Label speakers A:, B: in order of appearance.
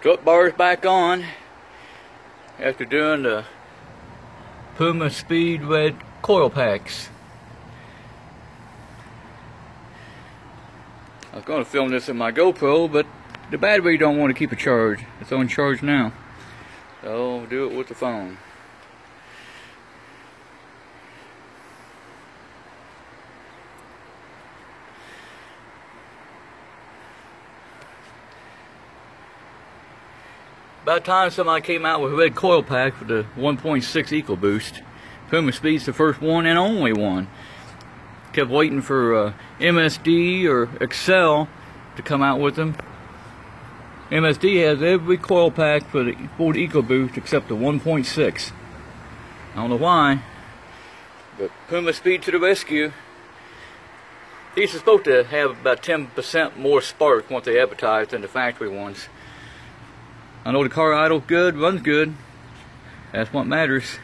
A: Strut bars back on after doing the Puma Speed Red coil packs. I was going to film this in my GoPro, but the battery don't want to keep a charge. It's on charge now, so I'll do it with the phone. About time somebody came out with a red coil pack for the 1.6 EcoBoost. Puma Speed's the first one and only one. Kept waiting for MSD or Excel to come out with them. MSD has every coil pack for the Ford EcoBoost except the 1.6. I don't know why, but Puma Speed to the rescue. These are supposed to have about 10% more spark from what they advertised than the factory ones. I know the car idles good, runs good. That's what matters.